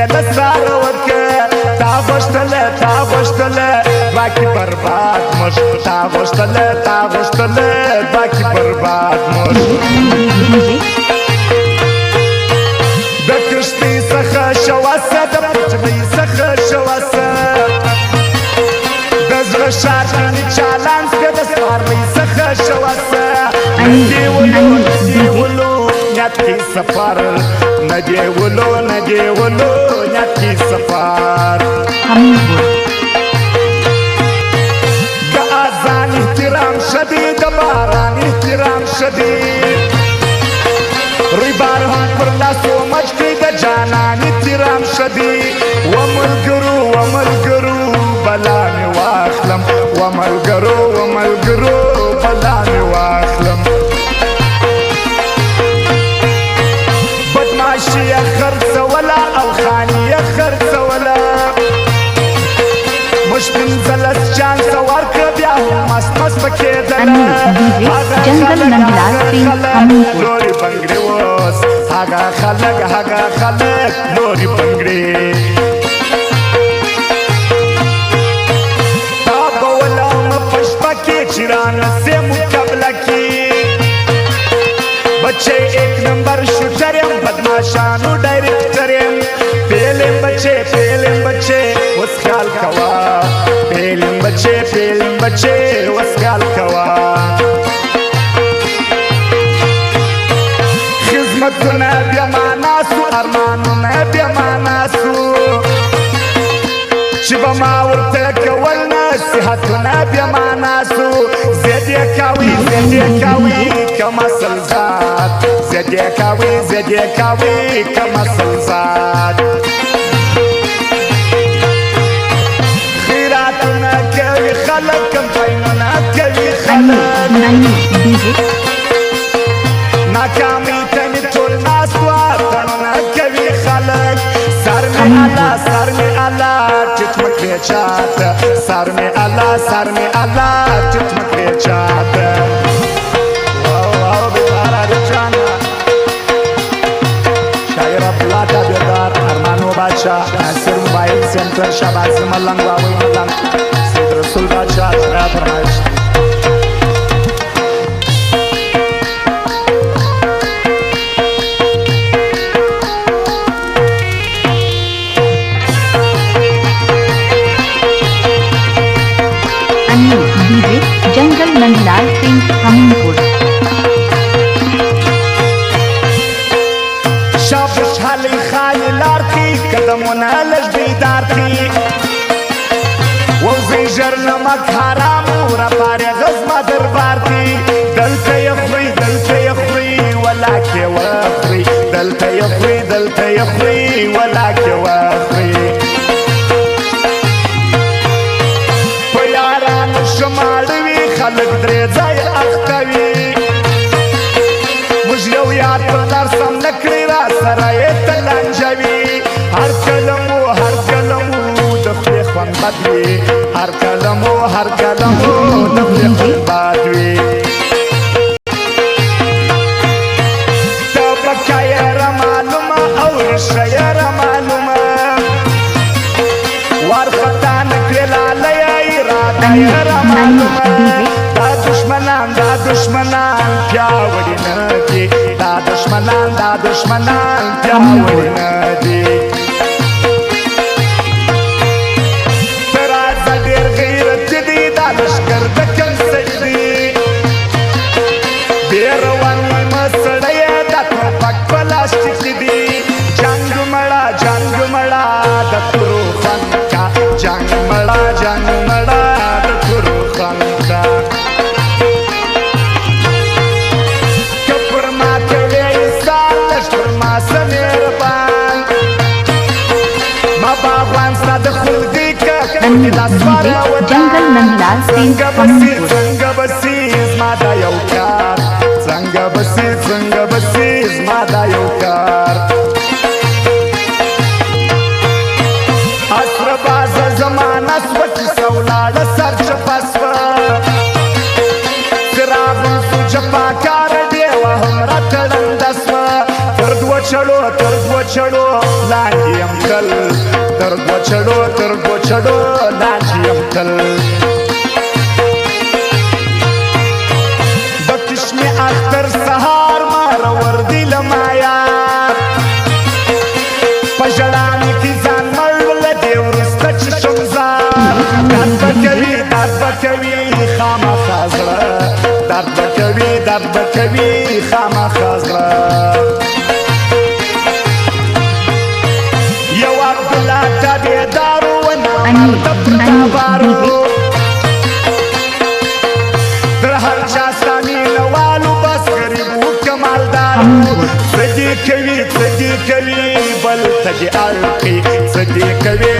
میله ساره ورکه تا غوښتله باقي برباد موږ تا غوښتله باقي برباد موږ د کښتۍ څخه شوه سه د پټلۍ څخه شوه سه د زړه ښار کې مې چالان شوه د سپارلۍ څخه شوه سه نه دې ولو نیت کې سفر نه دې ولو نیت کې سفر د اذان احترام شدید د باران احترام شدید ریبار هم پر لاسو مچ کړي د جانان احترام شدید و ملګرو بلا مې واخلم و ملګرو بلا مې واخلم بدماشي یې خرڅوله او خاني یې خرڅوله موږ پنځلس چانسه ورکړه بیا هم مست پکېدله لورې بنګړې اوس هغه خلک لورې بنګړې تا به ولومه په شپه کې چې رانسې مقابله کې بچه ایک نمبر شوټر یم بدماشانو ډایرکټر یم فیلم بچه اوس خیال کوه فیلم بچه اوس خیال کوه خدمتونه بیا معنا سو ارمانونه بیا معنا سو چې به ما ورته کول نصیحتونه بیا معنا سو زیدې کوي کم اصل ذات زیدې کوي کم اصل ذات خیراتونه کوي خلک کمپاینونه کوي خلک ناکامی تنی ټول ناسوا تړونه کوي خلک سر مې الله ټیټ مه کړې چاته سر مې الله ټیټ مه کړې چاته بیداره جانا شاعر عبدالله تابعدار ارمانو بادشاه ناصر موبایل سنټر شهباز ملنګ واوی ملنګ سید رسول بادشاه دا فرمایش जंगल नंदलाल सिंह हमीरपुर شابش حالی خالی لار کی قدمونه لږ بیدار کی ووزی ژر نمک حرامو راپارېږه زما دربار کی دلته یې خوري ولاکې وخوري دلته یې خوري ولاکې وخوري په یارانو شماړوي خلک درې ځای اخته وي موږ یو یار په لار سم نه کړي را سره یې تلانجوي هر کله مو د خولې خوند بد وي هر کله مو د خولې خوند بد وي طبقه یې رامعلومه او ریښه یې رامعلومه وارخطا نه کړې لاله یې اراده یې رامعلومه دا دشمنان پیاوړي نه دي دا دشمنان پیاوړي نه دي ته راځه ډېر غیرت دي دا لښکر د کوم ځای دي بې رواني مه سړیه دا ټوپک پلاستیک دي جنګ مړه د تورو خنکا جنګ مړه د تورو خنکا जंगल नंदलाल सिंह हमीरपुर څنګه بسې زما دا یو کار اسره بازه زمانه سوه چې سولاړه سرچپه سوه څراغ سو جفاکاره ډېوه هم راته ړنده سوه تر چړو تر دو چړو لاندې یم تل تر دو چړو لاندې یم تل د چشمې اختر سهار ماره وردي لمایا په ژړا مې کې ځان مړ له دې وروسته چې شم ځان درد به کوي خامخا زړه درد به کوي خامخا زړه یو عبدالله تابعدارو و نامرده پرتابارو در هر چا ستا مینهوالو بس غریب و کمالدارو څه دې کوي بل ته دې اړخي څه دې کوي